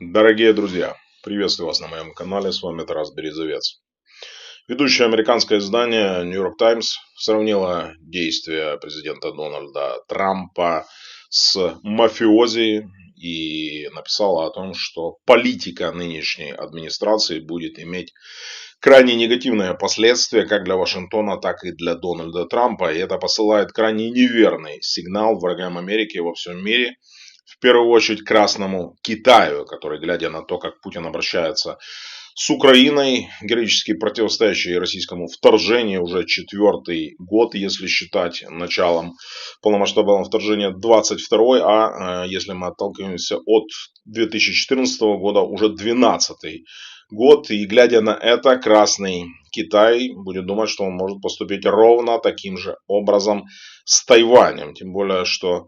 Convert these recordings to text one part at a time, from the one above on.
Дорогие друзья, приветствую вас на моем канале, с вами Тарас Березовец. Ведущее американское издание New York Times сравнило действия президента Дональда Трампа с мафиози и написала о том, что политика нынешней администрации будет иметь крайне негативные последствия как для Вашингтона, так и для Дональда Трампа. И это посылает крайне неверный сигнал врагам Америки во всем мире. В первую очередь Красному Китаю, который, глядя на то, как Путин обращается с Украиной, героически противостоящей российскому вторжению уже четвертый год, если считать началом полномасштабного вторжения 22-й, а если мы отталкиваемся от 2014 года, уже 12-й год. И глядя на это, Красный Китай будет думать, что он может поступить ровно таким же образом с Тайванем. Тем более, что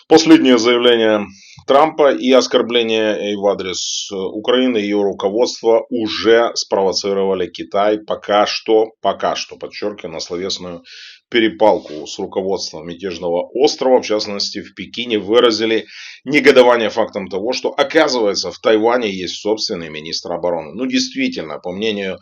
последнее заявление Трампа и оскорбления в адрес Украины и ее руководства уже спровоцировали Китай пока что, подчеркиваю, на словесную перепалку с руководством мятежного острова. В частности, в Пекине выразили негодование фактом того, что, оказывается, в Тайване есть собственный министр обороны. Ну, действительно, по мнению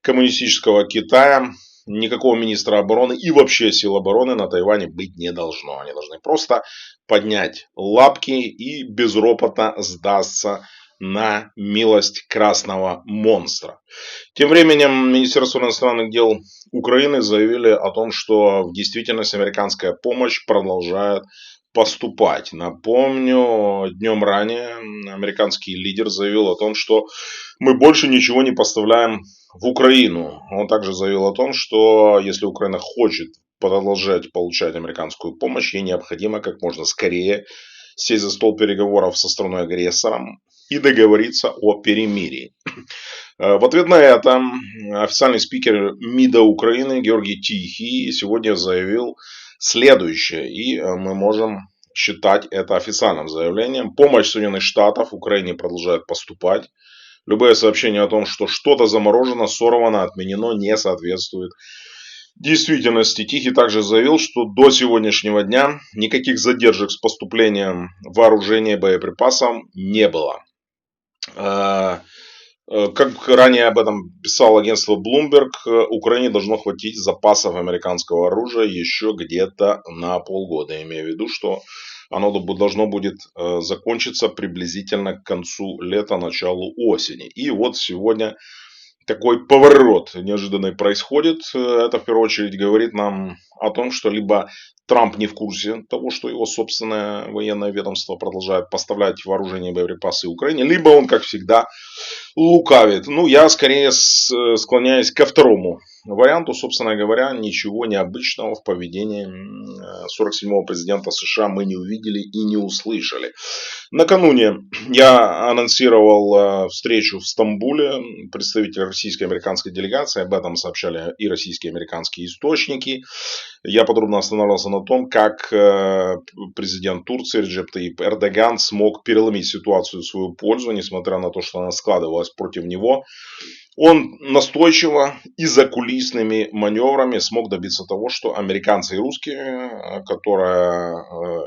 коммунистического Китая, никакого министра обороны и вообще сил обороны на Тайване быть не должно. Они должны просто поднять лапки и безропотно сдастся на милость красного монстра. Тем временем Министерство иностранных дел Украины заявили о том, что в действительности американская помощь продолжает поступать. Напомню, днем ранее американский лидер заявил о том, что мы больше ничего не поставляем в Украину. Он также заявил о том, что если Украина хочет продолжать получать американскую помощь, ей необходимо как можно скорее сесть за стол переговоров со страной-агрессором и договориться о перемирии. В ответ на это официальный спикер МИДа Украины Георгий Тихий сегодня заявил следующее, и мы можем считать это официальным заявлением. Помощь Соединенных Штатов Украине продолжает поступать. Любые сообщения о том, что что-то заморожено, сорвано, отменено, не соответствует действительности. Тихий также заявил, что до сегодняшнего дня никаких задержек с поступлением вооружения и боеприпасов не было. Как ранее об этом писало агентство Bloomberg, Украине должно хватить запасов американского оружия еще где-то на полгода. Имею в виду, что оно должно будет закончиться приблизительно к концу лета, началу осени. И вот сегодня такой поворот неожиданный происходит. Это в первую очередь говорит нам о том, что либо Трамп не в курсе того, что его собственное военное ведомство продолжает поставлять вооружение и боеприпасы Украине, либо он, как всегда, лукавит. Ну, я скорее склоняюсь ко второму варианту. Собственно говоря, ничего необычного в поведении 47-го президента США мы не увидели и не услышали. Накануне я анонсировал встречу в Стамбуле. Представители российско-американской делегации, об этом сообщали и российские и американские источники. Я подробно останавливался на том, как президент Турции Реджеп Тайип Эрдоган смог переломить ситуацию в свою пользу, несмотря на то, что она складывалась против него. Он настойчиво и закулисными маневрами смог добиться того, что американцы и русские, которые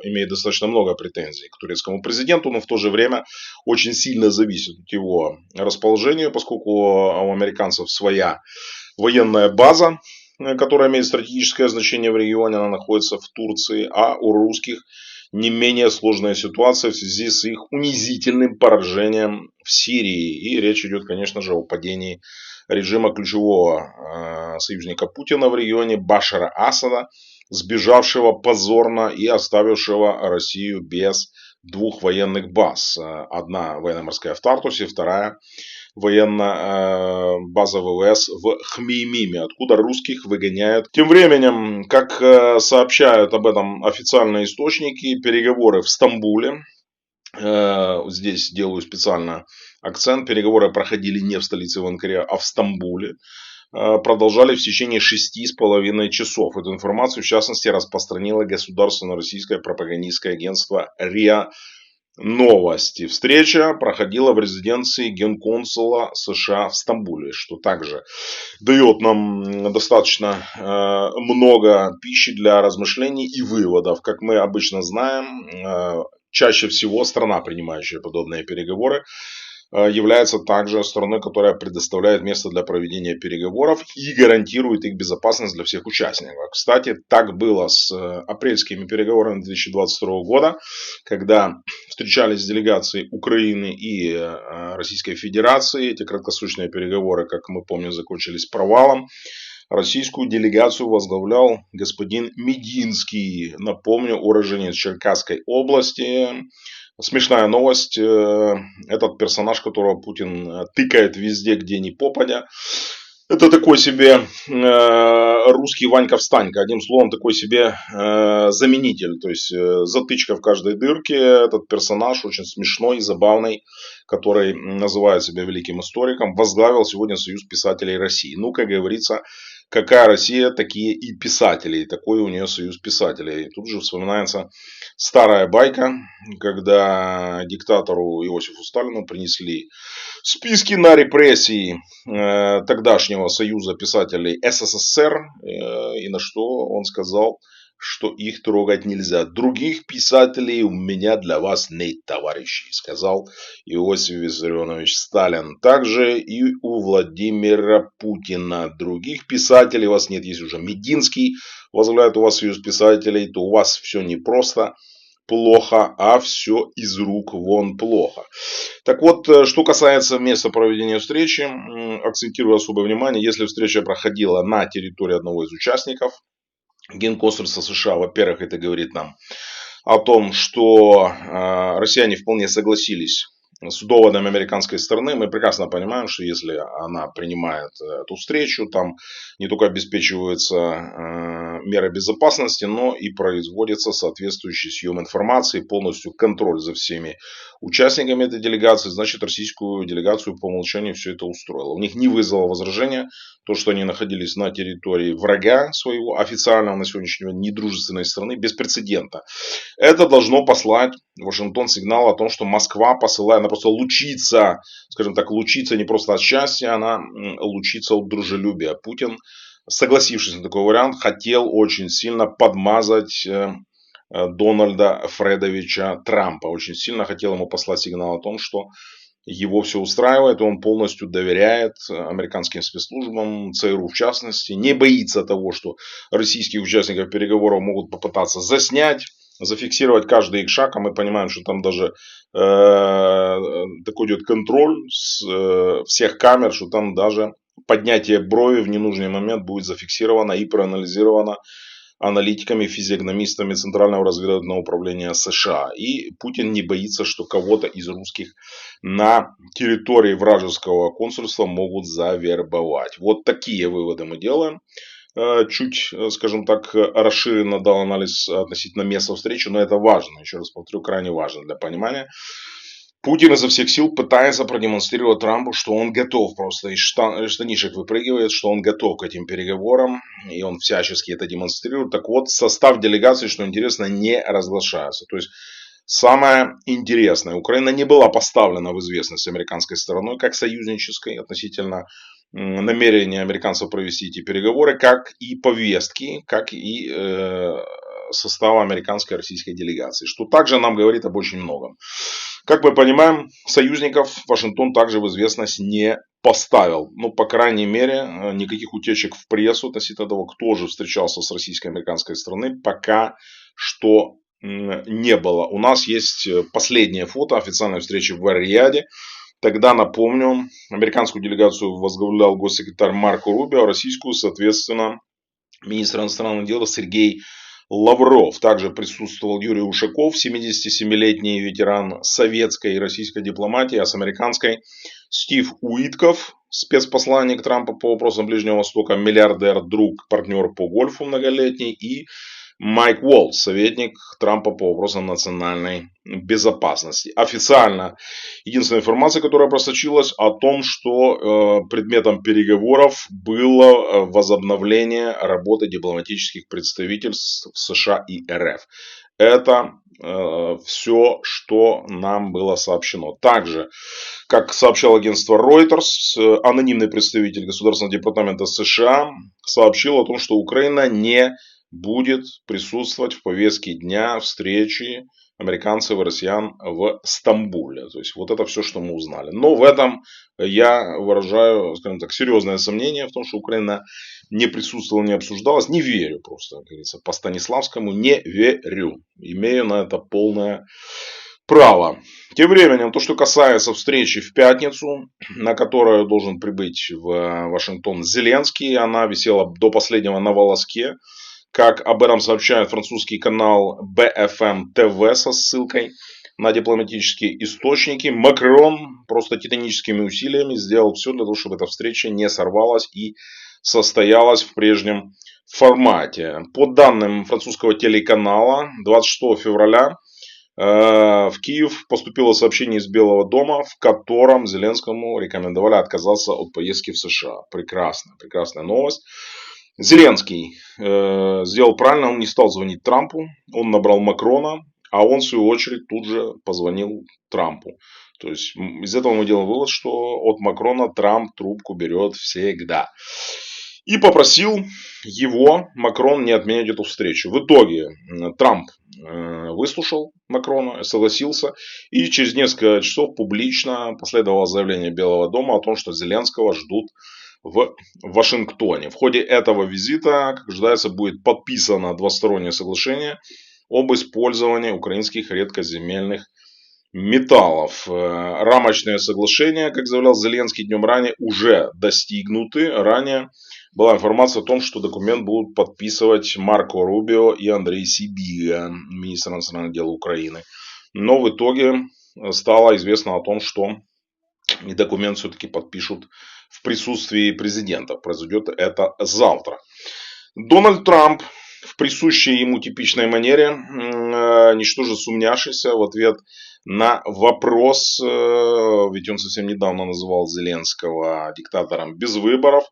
имеют достаточно много претензий к турецкому президенту, но в то же время очень сильно зависят от его расположения, поскольку у американцев своя военная база, которая имеет стратегическое значение в регионе, она находится в Турции, а у русских не менее сложная ситуация в связи с их унизительным поражением в Сирии. И речь идет, конечно же, о падении режима ключевого союзника Путина в регионе Башара Асада, сбежавшего позорно и оставившего Россию без двух военных баз. Одна военно-морская в Тартусе, вторая военная база ВВС в Хмеймиме, откуда русских выгоняют. Тем временем, как сообщают об этом официальные источники, переговоры в Стамбуле, здесь делаю специально акцент, переговоры проходили не в столице в Анкаре, а в Стамбуле, продолжались в течение 6,5 часов. Эту информацию, в частности, распространило государственное российское пропагандистское агентство РИА Новости. Встреча проходила в резиденции генконсула США в Стамбуле, что также дает нам достаточно много пищи для размышлений и выводов. Как мы обычно знаем, чаще всего страна, принимающая подобные переговоры, является также страной, которая предоставляет место для проведения переговоров и гарантирует их безопасность для всех участников. Кстати, так было с апрельскими переговорами 2022 года, когда встречались делегации Украины и Российской Федерации. Эти краткосрочные переговоры, как мы помним, закончились провалом. Российскую делегацию возглавлял господин Мединский, напомню, уроженец Черкасской области. Смешная новость, этот персонаж, которого Путин тыкает везде, где ни попадя. Это такой себе русский Ванька-встанька, одним словом, такой себе заменитель, то есть затычка в каждой дырке. Этот персонаж очень смешной и забавный, который называет себя великим историком, возглавил сегодня Союз писателей России. Ну, как говорится, какая Россия, такие и писатели, и такой у нее Союз писателей. И тут же вспоминается старая байка, когда диктатору Иосифу Сталину принесли списки на репрессии тогдашнего Союза писателей СССР, и на что он сказал, что их трогать нельзя. Других писателей у меня для вас нет, товарищи, сказал Иосиф Виссарионович Сталин. Также и у Владимира Путина. Других писателей у вас нет. Есть уже Мединский, возглавляет у вас Союз писателей, то у вас все не просто плохо, а все из рук вон плохо. Так вот, что касается места проведения встречи, акцентирую особое внимание, если встреча проходила на территории одного из участников Генконсульства США, во-первых, это говорит нам о том, что россияне вполне согласились с доводами американской стороны. Мы прекрасно понимаем, что если она принимает эту встречу, там не только обеспечиваются меры безопасности, но и производится соответствующий съем информации, полностью контроль за всеми участниками этой делегации. Значит, российскую делегацию по умолчанию все это устроило. У них не вызвало возражения то, что они находились на территории врага своего, официального на сегодняшний день недружественной страны, без прецедента. Это должно послать Вашингтон сигнал о том, что Москва посылает, она просто лучится, скажем так, лучится не просто от счастья, она лучится от дружелюбия. Путин, согласившись на такой вариант, хотел очень сильно подмазать Дональда Фредовича Трампа. Очень сильно хотел ему послать сигнал о том, что его все устраивает, он полностью доверяет американским спецслужбам, ЦРУ в частности, не боится того, что российских участников переговоров могут попытаться заснять, зафиксировать каждый их шаг, а мы понимаем, что там даже такой идет контроль с всех камер, что там даже поднятие брови в ненужный момент будет зафиксировано и проанализировано аналитиками, физиогномистами Центрального разведывательного управления США. И Путин не боится, что кого-то из русских на территории вражеского консульства могут завербовать. Вот такие выводы мы делаем. Чуть, скажем так, расширенно дал анализ относительно места встречи, но это важно, еще раз повторю, крайне важно для понимания. Путин изо всех сил пытается продемонстрировать Трампу, что он готов, просто из штанишек выпрыгивает, что он готов к этим переговорам, и он всячески это демонстрирует. Так вот, состав делегации, что интересно, не разглашается. То есть, самое интересное, Украина не была поставлена в известность американской стороной, как союзнической, относительно намерения американцев провести эти переговоры, как и повестки, как и состава американской и российской делегации, что также нам говорит об очень многом. Как мы понимаем, союзников Вашингтон также в известность не поставил. Ну, по крайней мере, никаких утечек в прессу относительно того, кто же встречался с российской и американской стороны, пока что не было. У нас есть последнее фото официальной встречи в Эр-Рияде. Тогда, напомню, американскую делегацию возглавлял госсекретарь Марко Рубио, а российскую, соответственно, министр иностранных дел Сергей Лавров. Также присутствовал Юрий Ушаков, 77-летний ветеран советской и российской дипломатии, а с американской Стив Уитков, спецпосланник Трампа по вопросам Ближнего Востока, миллиардер, друг, партнер по гольфу многолетний, и Майк Уолтс, советник Трампа по вопросам национальной безопасности. Официально единственная информация, которая просочилась, о том, что предметом переговоров было возобновление работы дипломатических представительств в США и РФ. Это все, что нам было сообщено. Также, как сообщало агентство Reuters, анонимный представитель Государственного департамента США сообщил о том, что Украина не будет присутствовать в повестке дня встречи американцев и россиян в Стамбуле. То есть вот это все, что мы узнали. Но в этом я выражаю, скажем так, серьезное сомнение в том, что Украина не присутствовала, не обсуждалась. Не верю просто, как говорится, по Станиславскому не верю. Имею на это полное право. Тем временем, то, что касается встречи в пятницу, на которую должен прибыть в Вашингтон Зеленский, она висела до последнего на волоске. Как об этом сообщает французский канал BFM TV со ссылкой на дипломатические источники, Макрон просто титаническими усилиями сделал все для того, чтобы эта встреча не сорвалась и состоялась в прежнем формате. По данным французского телеканала, 26 февраля в Киев поступило сообщение из Белого дома, в котором Зеленскому рекомендовали отказаться от поездки в США. Прекрасная новость. Зеленский сделал правильно, он не стал звонить Трампу, он набрал Макрона, а он в свою очередь тут же позвонил Трампу. То есть из этого мы делаем вывод, что от Макрона Трамп трубку берет всегда. И попросил его, Макрон, не отменять эту встречу. В итоге Трамп выслушал Макрона, согласился. И через несколько часов публично последовало заявление Белого дома о том, что Зеленского ждут в Вашингтоне. В ходе этого визита, как ожидается, будет подписано двустороннее соглашение об использовании украинских редкоземельных металлов. Рамочные соглашения, как заявлял Зеленский днем ранее, уже достигнуты. Ранее была информация о том, что документ будут подписывать Марко Рубио и Андрей Сибига, министр иностранных дел Украины. Но в итоге стало известно о том, что и документ все-таки подпишут в присутствии президента. Произойдет это завтра. Дональд Трамп в присущей ему типичной манере, ничтоже сумняшися, в ответ на вопрос, ведь он совсем недавно называл Зеленского диктатором без выборов,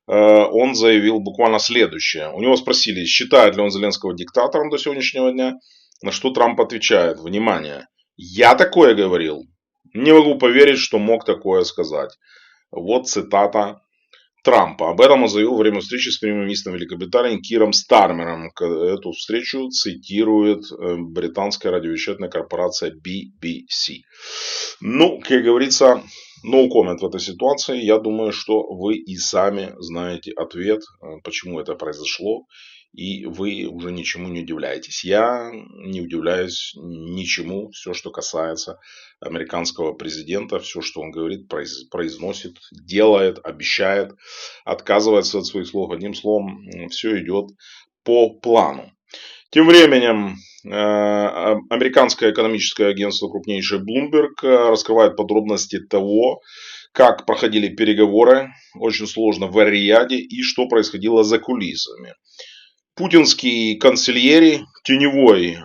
он заявил буквально следующее. У него спросили, считает ли он Зеленского диктатором до сегодняшнего дня, на что Трамп отвечает, внимание, я такое говорил, не могу поверить, что мог такое сказать. Вот цитата Трампа. Об этом он заявил во время встречи с премьер-министром Великобритании Киром Стармером. Эту встречу цитирует британская радиовещательная корпорация BBC. Ну, как говорится, no comment в этой ситуации. Я думаю, что вы и сами знаете ответ, почему это произошло. И вы уже ничему не удивляетесь. Я не удивляюсь ничему. Все, что касается американского президента, все, что он говорит, произносит, делает, обещает, отказывается от своих слов. Одним словом, все идет по плану. Тем временем, американское экономическое агентство, крупнейшее Bloomberg, раскрывает подробности того, как проходили переговоры, очень сложно в Эр-Рияде, и что происходило за кулисами. Путинский канцельерий теневой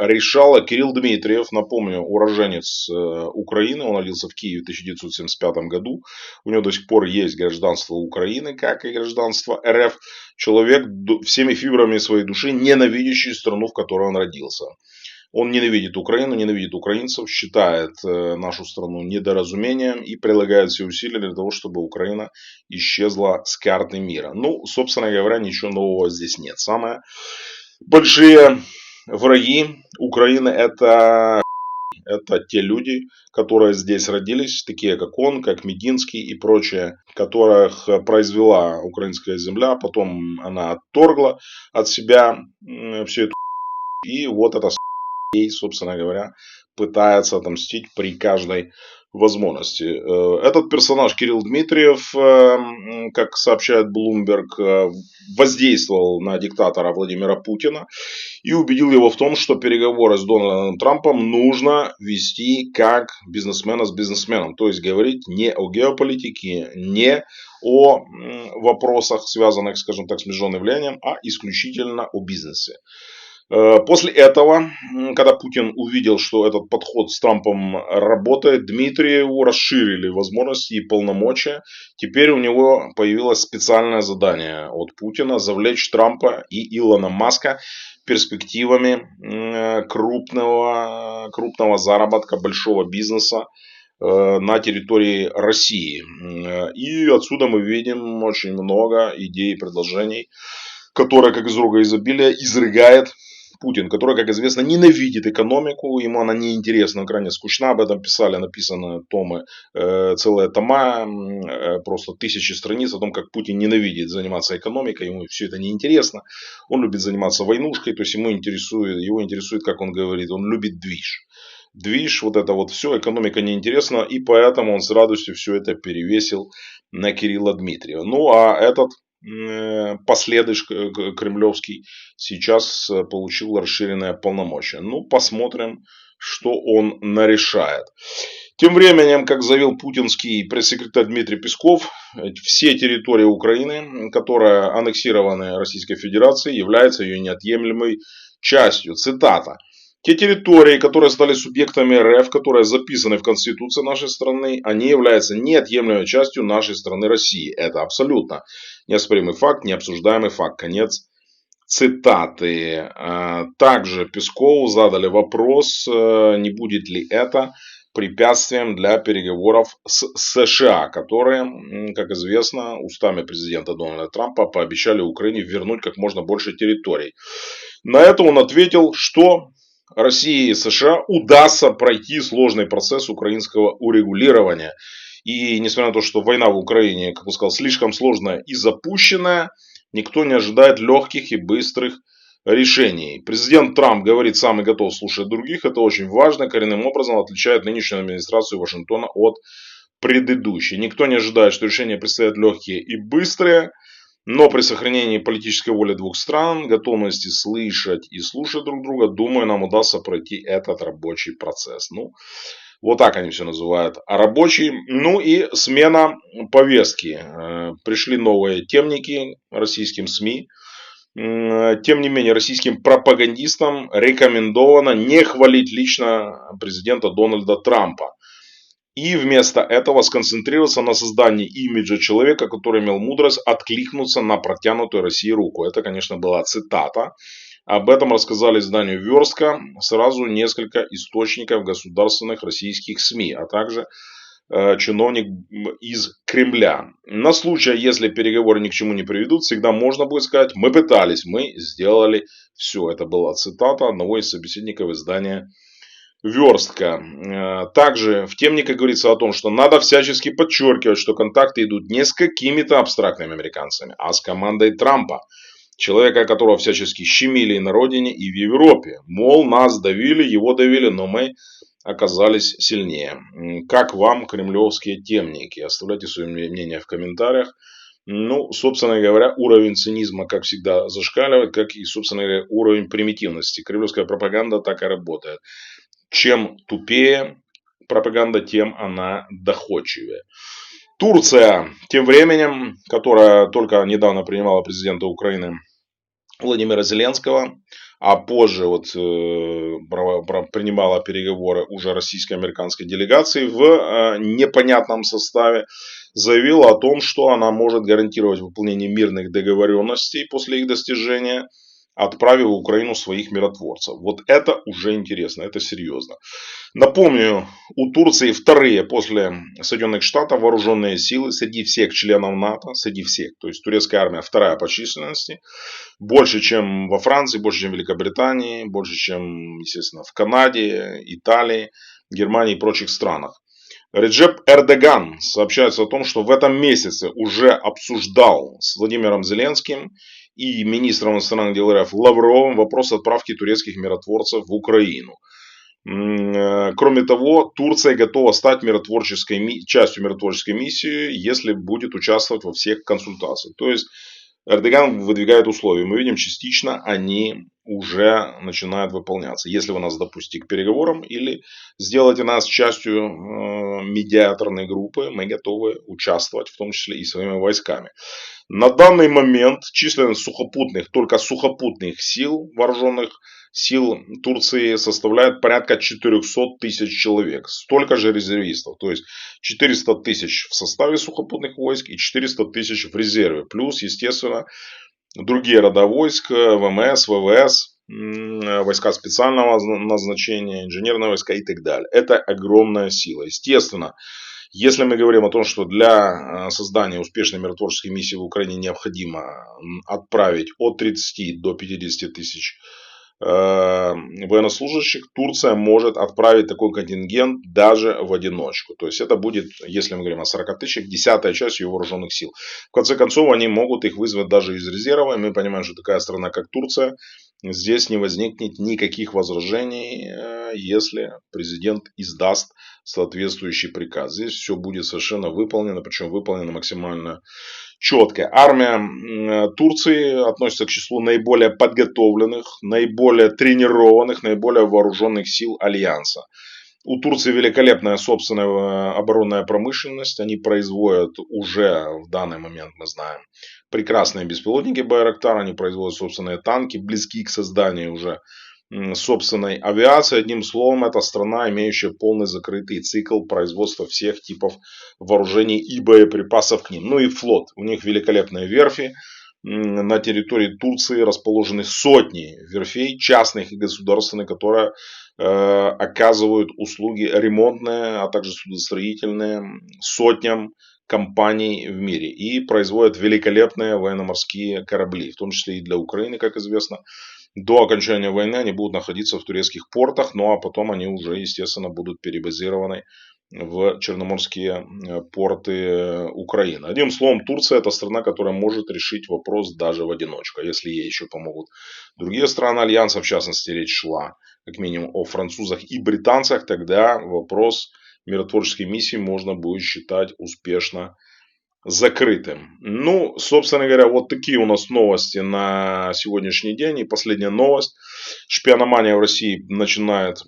решала Кирилл Дмитриев, напомню, уроженец Украины, он родился в Киеве в 1975 году, у него до сих пор есть гражданство Украины, как и гражданство РФ, человек всеми фибрами своей души, ненавидящий страну, в которой он родился. Он ненавидит Украину, ненавидит украинцев, считает нашу страну недоразумением и прилагает все усилия для того, чтобы Украина исчезла с карты мира. Ну, собственно говоря, ничего нового здесь нет. Самые большие враги Украины это те люди, которые здесь родились, такие как он, как Мединский и прочие, которых произвела украинская земля, потом она отторгла от себя всю эту и вот это ей, собственно говоря, пытается отомстить при каждой возможности. Этот персонаж Кирилл Дмитриев, как сообщает Bloomberg, воздействовал на диктатора Владимира Путина и убедил его в том, что переговоры с Дональдом Трампом нужно вести как бизнесмена с бизнесменом. То есть говорить не о геополитике, не о вопросах, связанных, скажем так, с международным влиянием, а исключительно о бизнесе. После этого, когда Путин увидел, что этот подход с Трампом работает, Дмитриеву расширили возможности и полномочия. Теперь у него появилось специальное задание от Путина завлечь Трампа и Илона Маска перспективами крупного заработка, большого бизнеса на территории России. И отсюда мы видим очень много идей и предложений, которые, как из рога изобилия, изрыгает Путин, который, как известно, ненавидит экономику, ему она не интересна, крайне скучна, об этом писали, написаны томы, целые тома, просто тысячи страниц о том, как Путин ненавидит заниматься экономикой, ему все это неинтересно, он любит заниматься войнушкой, то есть его интересует, как он говорит, он любит движ. Движ, вот это вот все, экономика неинтересна, и поэтому он с радостью все это перевесил на Кирилла Дмитриева. Ну, а этот последыш кремлевский сейчас получил расширенное полномочия. Ну, посмотрим, что он нарешает. Тем временем, как заявил путинский пресс-секретарь Дмитрий Песков, все территории Украины, которые аннексированы Российской Федерацией, являются ее неотъемлемой частью. Цитата. Те территории, которые стали субъектами РФ, которые записаны в Конституции нашей страны, они являются неотъемлемой частью нашей страны России. Это абсолютно неоспоримый факт, необсуждаемый факт. Конец цитаты. Также Пескову задали вопрос, не будет ли это препятствием для переговоров с США, которые, как известно, устами президента Дональда Трампа пообещали Украине вернуть как можно больше территорий. На это он ответил, что России и США удастся пройти сложный процесс украинского урегулирования. И несмотря на то, что война в Украине, как он сказал, слишком сложная и запущенная, никто не ожидает легких и быстрых решений. Президент Трамп говорит, сам и готов слушать других. Это очень важно, коренным образом отличает нынешнюю администрацию Вашингтона от предыдущей. Никто не ожидает, что решения предстоят легкие и быстрые. Но при сохранении политической воли двух стран, готовности слышать и слушать друг друга, думаю, нам удастся пройти этот рабочий процесс. Ну, вот так они все называют. А рабочий, ну и смена повестки. Пришли новые темники российским СМИ. Тем не менее, российским пропагандистам рекомендовано не хвалить лично президента Дональда Трампа. И вместо этого сконцентрироваться на создании имиджа человека, который имел мудрость откликнуться на протянутую России руку. Это, конечно, была цитата. Об этом рассказали изданию «Верстка» сразу несколько источников государственных российских СМИ, а также чиновник из Кремля. На случай, если переговоры ни к чему не приведут, всегда можно будет сказать: мы пытались, мы сделали все. Это была цитата одного из собеседников издания «Верстка». Также в темнике говорится о том, что надо всячески подчеркивать, что контакты идут не с какими-то абстрактными американцами, а с командой Трампа. Человека, которого всячески щемили и на родине, и в Европе. Мол, нас давили, его давили, но мы оказались сильнее. Как вам кремлевские темники? Оставляйте свое мнение в комментариях. Ну, собственно говоря, уровень цинизма, как всегда, зашкаливает, как и, собственно говоря, уровень примитивности. Кремлевская пропаганда так и работает. Чем тупее пропаганда, тем она доходчивее. Турция, тем временем, которая только недавно принимала президента Украины Владимира Зеленского, а позже принимала переговоры уже российско-американской делегации в непонятном составе, заявила о том, что она может гарантировать выполнение мирных договоренностей после их достижения, отправив в Украину своих миротворцев. Вот это уже интересно, это серьезно. Напомню, у Турции вторые после Соединенных Штатов вооруженные силы среди всех членов НАТО, среди всех. То есть турецкая армия вторая по численности. Больше, чем во Франции, больше, чем в Великобритании, больше, чем, естественно, в Канаде, Италии, Германии и прочих странах. Реджеп Эрдоган сообщается о том, что в этом месяце уже обсуждал с Владимиром Зеленским и министром иностранных дел РФ Лавровым вопрос отправки турецких миротворцев в Украину. Кроме того, Турция готова стать частью миротворческой миссии, если будет участвовать во всех консультациях. То есть Эрдоган выдвигает условия. Мы видим, частично они уже начинают выполняться. Если вы нас допустите к переговорам или сделаете нас частью медиаторной группы, мы готовы участвовать, в том числе и своими войсками. На данный момент численность только сухопутных сил, вооруженных сил Турции составляет порядка 400 тысяч человек. Столько же резервистов. То есть 400 тысяч в составе сухопутных войск и 400 тысяч в резерве. Плюс, естественно, другие рода войск, ВМС, ВВС, войска специального назначения, инженерные войска и так далее. Это огромная сила. Естественно, если мы говорим о том, что для создания успешной миротворческой миссии в Украине необходимо отправить от 30 до 50 тысяч военнослужащих, Турция может отправить такой контингент даже в одиночку. То есть это будет, если мы говорим о 40 тысячах, 10-я часть ее вооруженных сил. В конце концов, они могут их вызвать даже из резерва. И мы понимаем, что такая страна, как Турция, здесь не возникнет никаких возражений, если президент издаст соответствующий приказ. Здесь все будет совершенно выполнено, причем выполнено максимально четко. Армия Турции относится к числу наиболее подготовленных, наиболее тренированных, наиболее вооруженных сил Альянса. У Турции великолепная собственная оборонная промышленность. Они производят уже в данный момент, мы знаем, прекрасные беспилотники Байрактар. Они производят собственные танки, близки к созданию уже собственной авиации. Одним словом, это страна, имеющая полный закрытый цикл производства всех типов вооружений и боеприпасов к ним. Ну и флот. У них великолепные верфи. На территории Турции расположены сотни верфей, частных и государственных, которые оказывают услуги ремонтные, а также судостроительные сотням компаний в мире. И производят великолепные военно-морские корабли, в том числе и для Украины, как известно. До окончания войны они будут находиться в турецких портах, ну а потом они уже, естественно, будут перебазированы в черноморские порты Украины. Одним словом, Турция это страна, которая может решить вопрос даже в одиночку, если ей еще помогут другие страны Альянса, в частности речь шла как минимум о французах и британцах, тогда вопрос миротворческой миссии можно будет считать успешно закрытым. Ну, собственно говоря, вот такие у нас новости на сегодняшний день. И последняя новость. Шпиономания в России начинает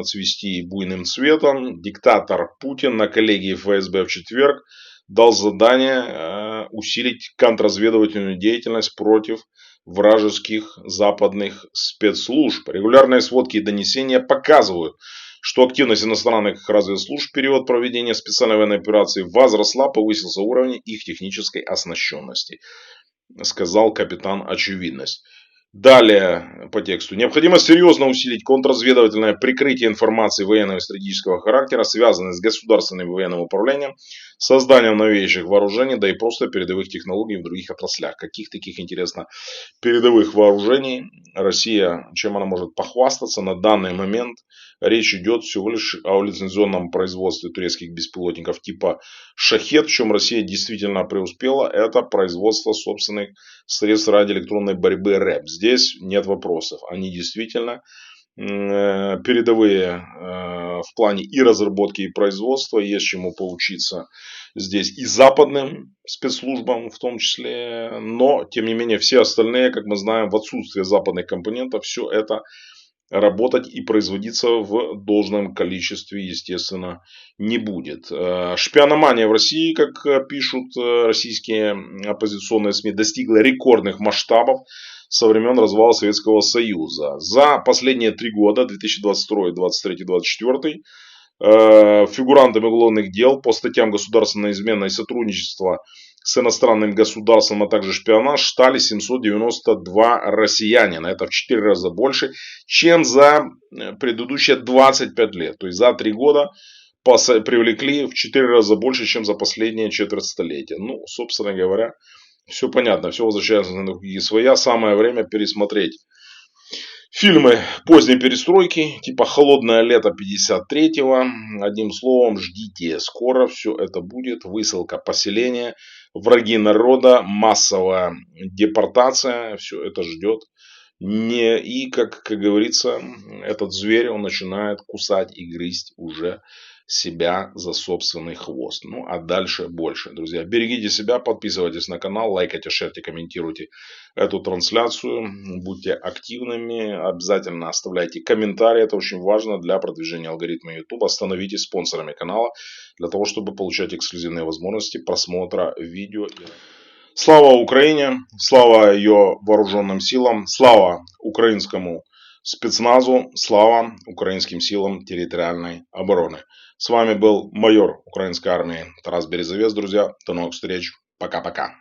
цвести буйным цветом. Диктатор Путин на коллегии ФСБ в четверг дал задание усилить контрразведывательную деятельность против вражеских западных спецслужб. Регулярные сводки и донесения показывают, что активность иностранных разведслужб в период проведения специальной военной операции возросла, повысился уровень их технической оснащенности, сказал капитан Очевидность. Далее по тексту. Необходимо серьезно усилить контрразведывательное прикрытие информации военного и стратегического характера, связанной с государственным военным управлением, созданием новейших вооружений, да и просто передовых технологий в других отраслях. Каких таких, интересно, передовых вооружений Россия, чем она может похвастаться на данный момент? Речь идет всего лишь о лицензионном производстве турецких беспилотников типа «Шахед», в чем Россия действительно преуспела. Это производство собственных средств радиоэлектронной борьбы РЭП. Здесь нет вопросов. Они действительно передовые в плане и разработки, и производства. Есть чему поучиться здесь и западным спецслужбам в том числе. Но, тем не менее, все остальные, как мы знаем, в отсутствие западных компонентов, все это работать и производиться в должном количестве, естественно, не будет. Шпиономания в России, как пишут российские оппозиционные СМИ, достигла рекордных масштабов со времен развала Советского Союза. За последние 3 года, 2022, 2023, 2024, фигурантами уголовных дел по статьям государственной измены и сотрудничества с иностранным государством, а также шпионаж, стали 792 россиянина. Это в 4 раза больше, чем за предыдущие 25 лет. То есть за 3 года привлекли в 4 раза больше, чем за последние четверть столетия. Ну, собственно говоря, все понятно, все возвращается на другие своя. Самое время пересмотреть фильмы поздней перестройки, типа «Холодное лето 53-го». Одним словом, ждите, скоро все это будет. Высылка поселения, враги народа, массовая депортация. Все это ждет. И, как говорится, этот зверь, он начинает кусать и грызть уже себя за собственный хвост. Ну, а дальше больше. Друзья, берегите себя, подписывайтесь на канал, лайкайте, шерьте, комментируйте эту трансляцию. Будьте активными, обязательно оставляйте комментарии. Это очень важно для продвижения алгоритма YouTube. Становитесь спонсорами канала для того, чтобы получать эксклюзивные возможности просмотра видео. Слава Украине, слава ее вооруженным силам, слава украинскому спецназу, слава украинским силам территориальной обороны. С вами был майор украинской армии Тарас Березовец, друзья. До новых встреч. Пока-пока.